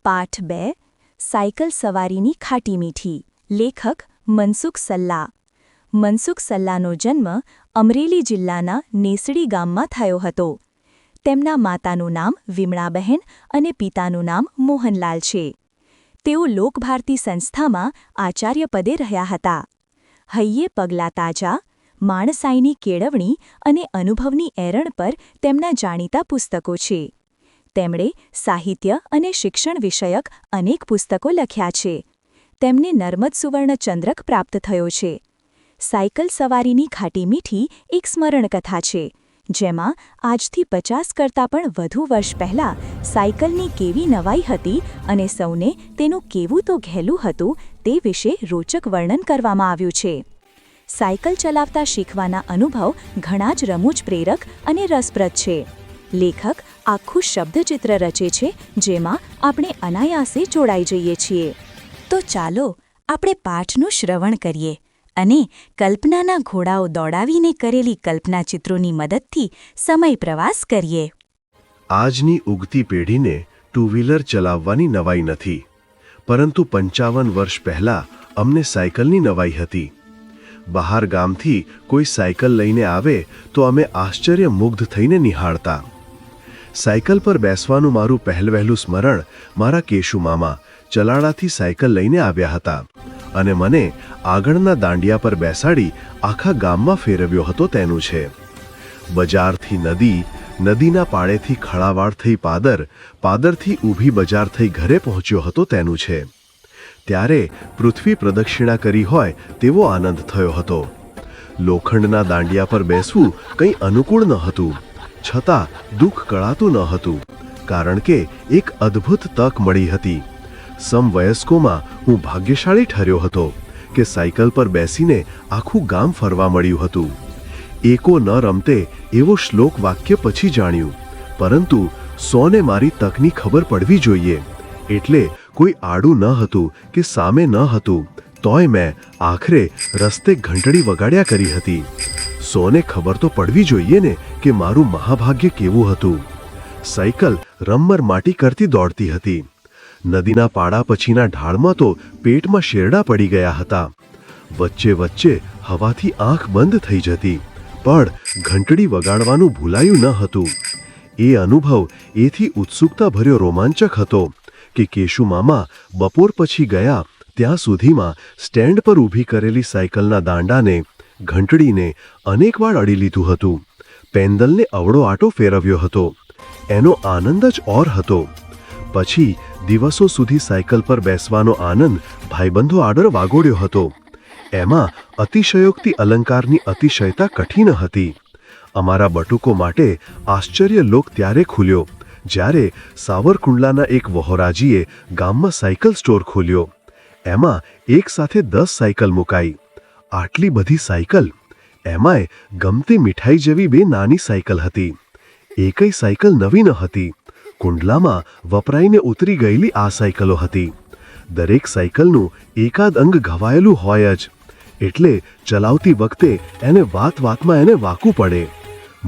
પાઠ 2 સાયકલ સવારીની ખાટી મીઠી લેખક મનસુખ સલ્લા મનસુખ સલ્લાનો જન્મ અમરેલી જિલ્લાના નેસડી ગામમાં થયો હતો. તેમના માતાનું નામ વિમળાબહેન અને પિતાનું નામ મોહનલાલ છે. તેઓ લોકભારતી સંસ્થામાં આચાર્ય પદે રહ્યા હતા. હૈયે પગલાં તાજા, માણસાઈની કેળવણી અને અનુભવની એરણ પર તેમના જાણીતા પુસ્તકો છે. તેમણે સાહિત્ય અને શિક્ષણ વિષયક અનેક પુસ્તકો લખ્યા છે. તેમને નર્મદ સુવર્ણ ચંદ્રક પ્રાપ્ત થયો છે. સાયકલ સવારીની ખાટી મીઠી એક સ્મરણકથા છે, જેમાં આજથી 50 કરતાં પણ વધુ વર્ષ પહેલાં સાયકલની કેવી નવાઈ હતી અને સૌને તેનું કેવું તો ઘેલું હતું તે વિશે રોચક વર્ણન કરવામાં આવ્યું છે. સાયકલ ચલાવતા શીખવાના અનુભવ ઘણા જ રમૂજ પ્રેરક અને રસપ્રદ છે. લેખક આખું શબ્દચિત્ર રચે છે, જેમાં આપણે અનાયાસે જોડાઈ જઈએ છીએ. તો ચાલો આપણે પાઠનું શ્રવણ કરીએ અને કલ્પનાના ઘોડાઓ દોડાવીને કરેલી કલ્પના ચિત્રોની મદદથી સમય પ્રવાસ કરીએ. આજની ઉગતી પેઢીને ટુ વ્હીલર ચલાવવાની નવાઈ નથી, પરંતુ 55 વર્ષ પહેલાં અમને સાયકલની નવાઈ હતી. બહાર ગામથી કોઈ સાયકલ લઈને આવે તો અમે આશ્ચર્યમુગ્ધ થઈને નિહાળતા. સાયકલ પર બેસવાનું મારું પહેલવહેલું સ્મરણ મારા કેશુ મામા ચલાડાથી સાયકલ લઈને આવ્યા હતા અને મને આગળના દાંડિયા પર બેસાડી આખા ગામમાં ફેરવ્યો હતો તેનું છે. બજારથી નદી, નદીના પાળેથી ખળાવાળ થઈ પાદર, પાદરથી ઊભી બજાર થઈ ઘરે પહોંચ્યો હતો તેનું છે. ત્યારે પૃથ્વી પ્રદક્ષિણા કરી હોય તેવો આનંદ થયો હતો. લોખંડના દાંડિયા પર બેસવું કંઈ અનુકૂળ ન હતું, છતાં દુઃખ કળાતું ન હતું, કારણ કે એક અદ્ભુત તક મળી હતી. સમવયસ્કોમાં હું ભાગ્યશાળી ઠર્યો હતો કે સાયકલ પર બેસીને આખું ગામ ફરવા મળ્યું હતું. એકો ન રમતે એવો શ્લોક વાક્ય પછી જાણ્યું, પરંતુ 100ને મારી તકની ખબર પડવી જોઈએ. એટલે કોઈ આડું ન હતું કે સામે ન હતું, તોય મેં આખરે રસ્તે ઘંટડી વગાડ્યા કરી હતી. 100ને ખબર તો પડવી જોઈએ ને કે મારું મહાભાગ્ય કેવું હતું. સાયકલ રમ્મર માટી કરતી દોડતી હતી. નદીના પાડા પછીના ઢાળમાં તો પેટમાં શેરડા પડી ગયા હતા. વચ્ચે વચ્ચે હવાથી આંખ બંધ થઈ જતી, પણ ઘંટડી વગાડવાનું ભૂલાયું ન હતું. એ અનુભવ એથી ઉત્સુકતાભર્યો રોમાંચક હતો કે કેશુ મામા બપોર પછી ગયા ત્યાં સુધીમાં સ્ટેન્ડ પર ઊભી કરેલી સાયકલના દાંડાને, ઘંટડીને અનેકવાર અડી લીધું હતું. પેન્ડલને અવળો આટો ફેરવ્યો હતો. એનો આનંદ જ ઓર હતો. પછી દિવસો સુધી સાયકલ પર બેસવાનો આનંદ ભાઈબંધો આડર વાગોડ્યો હતો. એમાં અતિશયોક્તિ અલંકારની અતિશયતા કઠિન હતી. અમારા બટુકો માટે આશ્ચર્યલોક ત્યારે ખુલ્યો જ્યારે સાવરકુંડલાના એક વહોરાજીએ ગામમાં સાયકલ સ્ટોર ખોલ્યો. એમાં એક સાથે 10 સાયકલ મુકાઈ. આટલી બધી સાયકલ! એમાંય ગમતી મીઠાઈ જેવી 2 નાની સાયકલ હતી. એકય સાયકલ નવી ન હતી. કુંડલામાં વપરાઈને ઉતરી ગયેલી આ સાયકલો હતી. દરેક સાયકલનું એકાદ અંગ ઘવાયેલું હોય જ, એટલે ચલાવતી વખતે એને વાતમાં એને વાકવું પડે.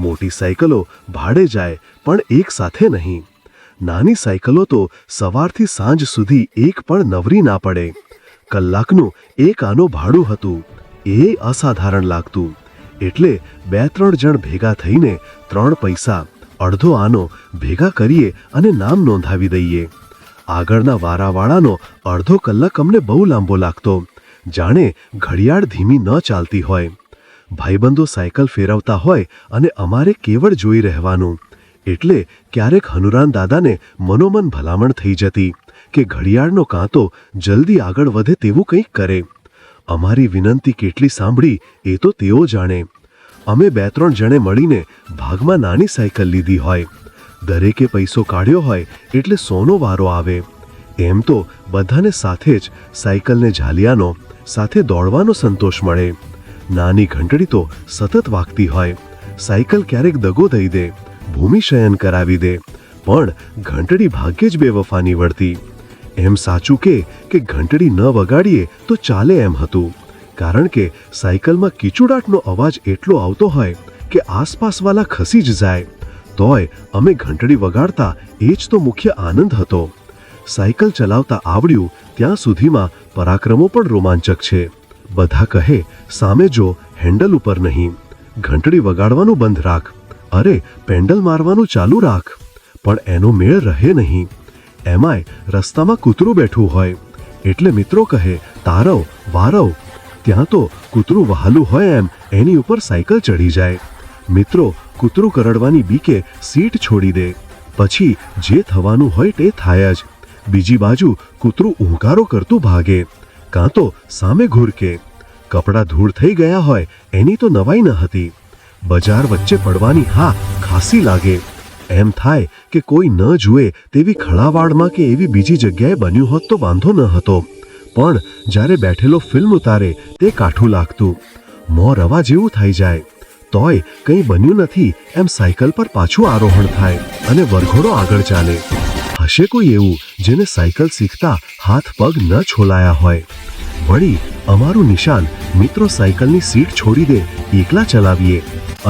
મોટી સાયકલો ભાડે જાય, પણ એક સાથે નહીં. નાની સાયકલો તો સવારથી સાંજ સુધી એક પણ નવરી ના પડે. કલાકનું એક આનું ભાડું હતું. એ અસાધારણ લાગતું. એટલે 2-3 જણ ભેગા થઈને 3 પૈસા, અડધો આનો ભેગા કરીએ અને નામ નોંધાવી દઈએ. આગળના વારાવાળાનો અડધો કલાક અમને બહુ લાંબો લાગતો, જાણે ઘડિયાળ ધીમી ન ચાલતી હોય. ભાઈબંધો સાયકલ ફેરવતા હોય અને અમારે કેવળ જોઈ રહેવાનું. એટલે ક્યારેક હનુરાન દાદાને મનોમન ભલામણ થઈ જતી કે ઘડિયાળનો કાંતો જલ્દી આગળ વધે તેવું કંઈક કરે. અમારી વિનંતી કેટલી સાંભળી એ તો તેઓ જાણે. અમે 2-3 જણે મળીને ભાગમાં નાની સાયકલ લીધી હોય. દરેકે પૈસો કાઢ્યો હોય એટલે 100નો વારો આવે. એમ તો બધાને સાથે જ સાયકલને ઝાલિયાનો, સાથે દોડવાનો સંતોષ મળે. નાની ઘંટડી તો સતત વાગતી હોય. સાયકલ ક્યારેક દગો દઈ દે, ભૂમિશયન કરાવી દે, પણ ઘંટડી ભાગ્યે જ બેવફા નીવડતી. એમ સાચું કે ઘંટડી ન વગાડીએ તો ચાલે એમ હતું, કારણ કે સાયકલમાં કીચુડાટનો અવાજ એટલો આવતો હોય કે આસપાસવાળા ખસી જ જાય. તોય અમે ઘંટડી વગાડતા એ જ તો મુખ્ય આનંદ હતો. સાયકલ ચલાવતા આવડ્યું ત્યાં સુધીમાં પરાક્રમો પણ રોમાંચક છે. બધા કહે, સામે જો, હેન્ડલ ઉપર નહીં, ઘંટડી વગાડવાનું બંધ રાખ, અરે પેન્ડલ મારવાનું ચાલુ રાખ. પણ એનો મેળ રહે નહીં. એમાંય રસ્તામાં કૂતરું બેઠું હોય એટલે મિત્રો કહે, તારવ વારવ. ત્યાં તો કૂતરું વહાલું હોય એમ એની ઉપર સાયકલ ચડી જાય. મિત્રો કૂતરું કરડવાની બીકે સીટ છોડી દે. પછી જે થવાનું હોય તે થાય જ. બીજી બાજુ કૂતરું ઊંકારો કરતું ભાગે, કાં તો સામે ઘૂરકે. કપડાં ધૂળ થઈ ગયા હોય એની તો નવાઈ ન હતી. બજાર વચ્ચે પડવાની હા ખાસી લાગે. એમ થાય કે કોઈ ન જુએ તેવી ખળાવાડમાં કે એવી બીજી જગ્યાએ બન્યું હોત તો વાંધો ન હતો. પણ જ્યારે બેઠેલો ફિલ્મ ઉતારે તે કાઠું લાગતું. મોં રવા જેવું થઈ જાય. તોય કંઈ બન્યું નથી એમ સાયકલ પર પાછું આરોહણ થાય અને વરઘોડો આગળ ચાલે. હશે કોઈ એવું જેને સાયકલ શીખતા હાથ પગ ન છોલાયા હોય. વળી અમારું નિશાન મિત્રો સાયકલની સીટ છોડી દે, એકલા ચલાવીએ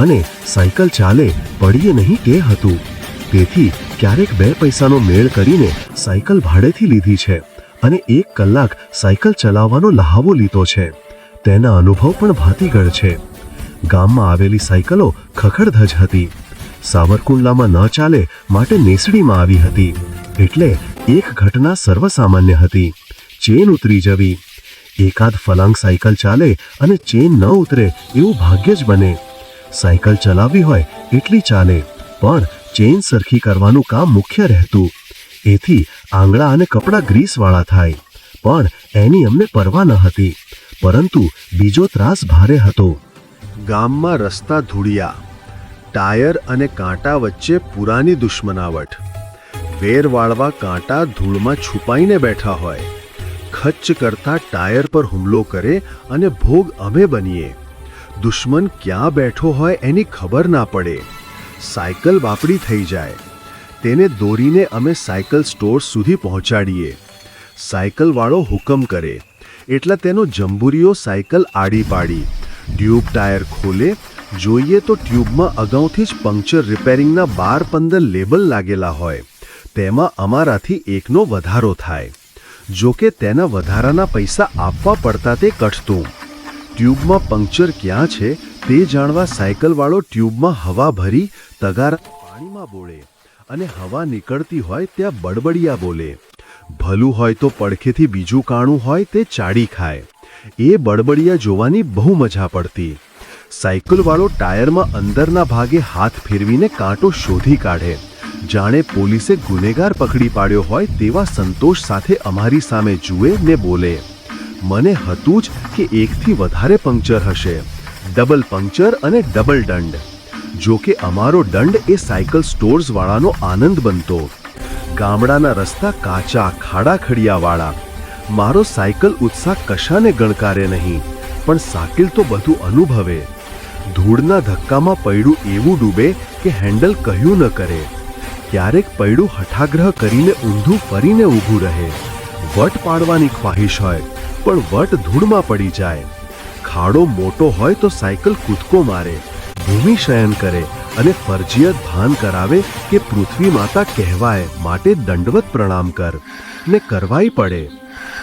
અને સાયકલ ચાલે પડીએ નહીં તે હતું. તેથી ક્યારેક 2 પૈસાનો મેળ કરીને સાયકલ ભાડેથી લીધી છે અને 1 કલાક સાયકલ ચલાવવાનો લહાવો લીધો છે. તેના અનુભવ પણ ભાતીગળ છે. ગામમાં આવેલી સાયકલો ખખડધજ હતી. સાવરકુંડલામાં ન ચાલે માટે નેસડીમાં આવી હતી. એટલે એક ઘટના સર્વસામાન્ય હતી, ચેન ઉતરી જવી. એકાદ ફલાંગ સાયકલ ચાલે અને ચેન ન ઉતરે એવું ભાગ્ય જ બને. સાયકલ ચલાવવી હોય એટલી ચાલે, પણ ચેન સરખી કરવાનું કામ મુખ્ય રહેતું. એથી આંગળા અને કપડાં ગ્રીસવાળા થાય. પણ એની અમને પરવા ન હતી, પરંતુ બીજો ત્રાસ ભારે હતો. ગામમાં રસ્તા ધૂળિયા, ટાયર અને કાંટા વચ્ચે પુરાની દુશ્મનાવટ. વેર વાળવા કાંટા ધૂળમાં છુપાઈને બેઠા હોય. ખચ્ચ કરતા ટાયર પર હુમલો કરે અને ભોગ અમે બનીએ. દુશ્મન ક્યાં બેઠો હોય એની ખબર ના પડે. સાયકલ બાપડી થઈ જાય. તેને દોરીને અમે સાયકલ સ્ટોર સુધી પહોંચાડીએ. સાયકલવાળો હુકમ કરે એટલા તેનો જંબુરીઓ સાયકલ આડી પાડી. ટ્યુબ ટાયર ખોલે, જોઈએ તો ટ્યુબમાં અગાઉથી જ પંક્ચર રિપેરિંગના 12-15 લેબલ લાગેલા હોય. તેમાં અમારાથી એકનો વધારો થાય. જોકે તેના વધારાના પૈસા આપવા પડતા તે કઠતું. ટ્યુબમાં પંક્ચર ક્યાં છે તે જાણવા સાયકલવાળો ટ્યુબમાં હવા ભરી તગારા પાણીમાં બોળે અને હવા નીકળતી હોય ત્યાં બડબડિયા બોલે. ભલું હોય તો પડખેથી બીજું કાણું હોય તે ચાડી ખાય. એ બડબડિયા જોવાની બહુ મજા પડતી. સાયકલવાળો ટાયરમાં અંદરના ભાગે હાથ ફેરવીને કાંટો શોધી કાઢે. જાણે પોલીસે ગુનેગાર પકડી પાડ્યો હોય તેવા સંતોષ સાથે અમારી સામે જુએ ને બોલે. મને હતું જ કે 1થી વધારે પંક્ચર હશે, ડબલ પંક્ચર અને ડબલ દંડ. જોકે અમારો દંડ એ સાયકલ સ્ટોર્સવાળાનો આનંદ બનતો. ગામડાના રસ્તા કાચા ખાડા ખડિયાવાળા. મારો સાયકલ ઉત્સાહ કશાને ગણકારે નહીં, પણ સાયકલ તો બધું અનુભવે. ધૂળના ધક્કામાં પૈડું એવું ડૂબે કે હેન્ડલ કહ્યું ન કરે. ક્યારેક પૈડું હઠાગ્રહ કરીને ઊંધું ફરીને ઊભું રહે. વટ પાડવાની ખ્વાહિશ હોય પણ વટ ધૂળમાં પડી જાય. ખાડો મોટો હોય તો સાયકલ કૂદકો મારે, ભૂમિશયન કરે અને ફરજિયાત ભાન કરાવે કે પૃથ્વી માતા કહેવાય માટે દંડવત પ્રણામ કર, ને કરવાય પડે.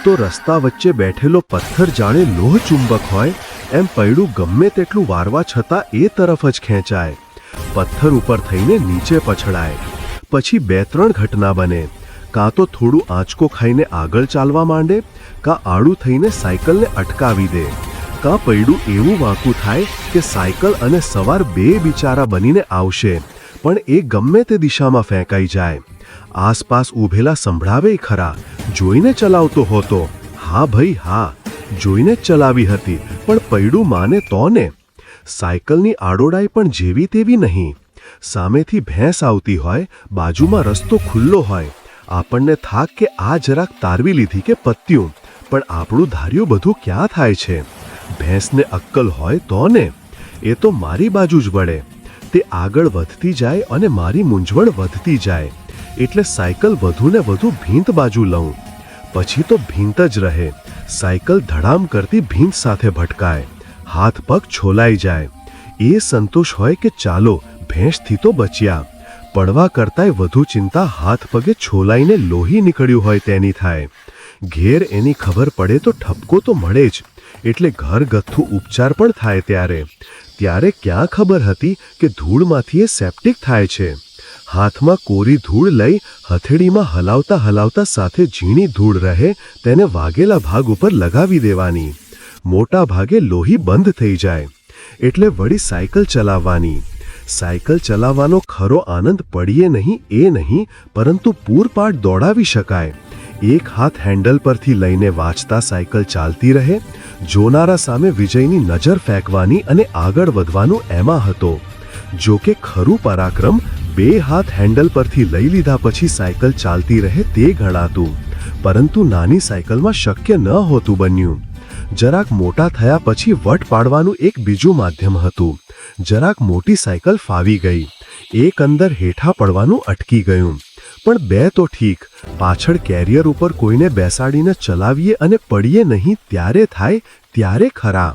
તો રસ્તા વચ્ચે બેઠેલો પથ્થર જાણે લોહ ચુંબક હોય એમ પૈડું ગમે તેટલું વારવા છતાં એ તરફ જ ખેંચાય. પથ્થર ઉપર થઈને નીચે પછડાય. પછી 2-3 ઘટના બને. કાં તો થોડું આંચકો ખાઈને આગળ ચાલવા માંડે, કાં આડું થઈને સાયકલને અટકાવી દે, કાં પૈડું એવું વાંકું થાય કે સાયકલ અને સવાર 2 બિચારા બનીને આવશે, પણ એ ગમે તે દિશામાં ફેંકાઈ જાય. આસપાસ ઊભેલા સંભળાવે ખરા, જોઈને ચલાવતો હતો. હા ભાઈ હા, જોઈને જ ચલાવી હતી, પણ પૈડું માને તો ને. સાયકલની આડોડાઈ પણ જેવી તેવી નહીં. સામેથી ભેંસ આવતી હોય, બાજુમાં રસ્તો ખુલ્લો હોય. આપણને થાક કે આ જરાક તારવી લીધી કે પત્યું, પણ આપણું ધાર્યું બધું ક્યાં થાય છે. ભેંસને અક્કલ હોય તો ને. એ તો મારી બાજુ જ વળે. તે આગળ વધતી જાય અને મારી મૂંઝવણ વધતી જાય. એટલે સાયકલ વધુને વધુ ભીંત બાજુ લઉં. પછી તો ભીંત જ રહે. સાયકલ ધડામ કરતી ભીંત સાથે ભટકાય. હાથ પગ છોલાઈ જાય. એ સંતોષ હોય કે ચાલો ભેંસથી તો બચ્યા. પડવા કરતાંય વધુ ચિંતા હાથ પગે છોલાઈને લોહી નીકળ્યું હોય તેની થાય. ઘેર એની ખબર પડે તો ઠપકો તો મળે જ, એટલે ઘરગથ્થુ ઉપચાર પણ થાય. ત્યારે ક્યાં ખબર હતી કે ધૂળમાંથી એ સેપ્ટિક થાય છે. હાથમાં કોરી ધૂળ લઈ હથેળીમાં હલાવતા હલાવતા સાથે ઝીણી ધૂળ રહે તેને વાગેલા ભાગ ઉપર લગાવી દેવાની. મોટા ભાગે લોહી બંધ થઈ જાય. એટલે વળી સાયકલ ચલાવવાની. સાયકલ ચલાવવાનો ખરો આનંદ પડીએ નહીં એ નહીં, પરંતુ પૂરપાટ દોડાવી શકાય. એક હાથ હેન્ડલ પરથી લઈને વાંચતા સાયકલ ચાલતી રહે, જોનારા સામે વિજયની નજર ફેંકવાની અને આગળ વધવાનું એમાં હતો. જો કે ખરું પરાક્રમ બે હાથ હેન્ડલ પરથી લઈ લીધા પછી સાયકલ ચાલતી રહે તે ગણાતું, પરંતુ નાની સાયકલમાં શક્ય ન હોતું બન્યું. જરાક મોટા થયા પછી વટ પાડવાનું એક બીજું માધ્યમ હતું. જરાક મોટી સાયકલ ફાવી ગઈ. એક અંદર હેઠા પડવાનું અટકી ગયું. પણ બે તો ઠીક, પાછળ કેરિયર ઉપર કોઈને બેસાડીને ચલાવીએ અને પડીએ નહીં ત્યારે થાય ત્યારે ખરા.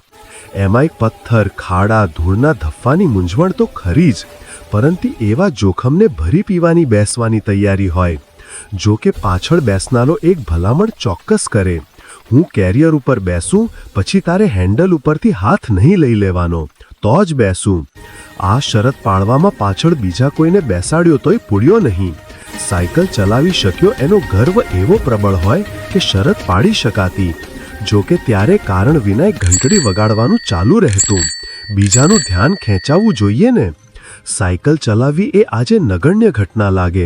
એમાંય પથ્થર, ખાડા, ધૂળના ધફ્ફાની મૂંઝવણ તો ખરી જ, પરંતુ એવા જોખમને ભરી પીવાની બેસવાની તૈયારી હોય. જો કે પાછળ બેસનારો એક ભલામણ ચોક્કસ કરે, હું કેરિયર ઉપર બેસું પછી તારે હેન્ડલ ઉપરથી હાથ નહીં લઈ લેવાનો, તો જ બેસું. આ શરત પાળવામાં પાછળ બીજા કોઈને બેસાડ્યો તોય પૂડ્યો નહીં. સાયકલ ચલાવી શક્યો એનો ગર્વ એવો પ્રબળ હોય કે શરત પાડી શકાતી. જો કે ત્યારે કારણ વિના ઘંટડી વગાડવાનું ચાલુ રહેતું. બીજાનું ધ્યાન ખેંચાવવું જોઈએ ને. સાયકલ ચલાવવી એ આજે નગણ્ય ઘટના લાગે,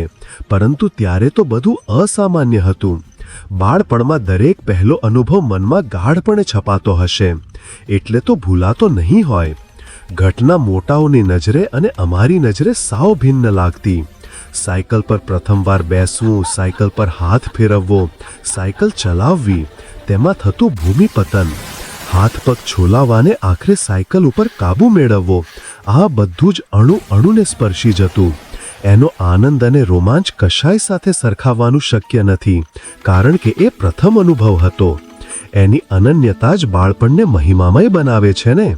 પરંતુ ત્યારે તો બધું અસામાન્ય હતું. બાળપણમાં દરેક પહેલો અનુભવ મનમાં ગાઢપણે છપાતો હશે, એટલે તો ભૂલાતો નહીં હોય. ઘટના મોટાઓની નજરે અને અમારી નજરે સાવ ભિન્ન લાગતી. સાયકલ પર પ્રથમવાર બેસવું, સાયકલ પર હાથ ફેરવવો, સાયકલ ચલાવવી, તેમાં થતું ભૂમિપતન, હાથ પગ છોલાવાને આખરે સાયકલ ઉપર કાબુ મેળવવો, આ બધું જ અણુ અણુને સ્પર્શી જતું. એનો આનંદ અને રોમાંચ કશાય સાથે સરખાવવાનું શક્ય નથી, કારણ કે એ પ્રથમ અનુભવ હતો. એની અનન્યતા જ બાળપણને મહિમામય બનાવે છે ને.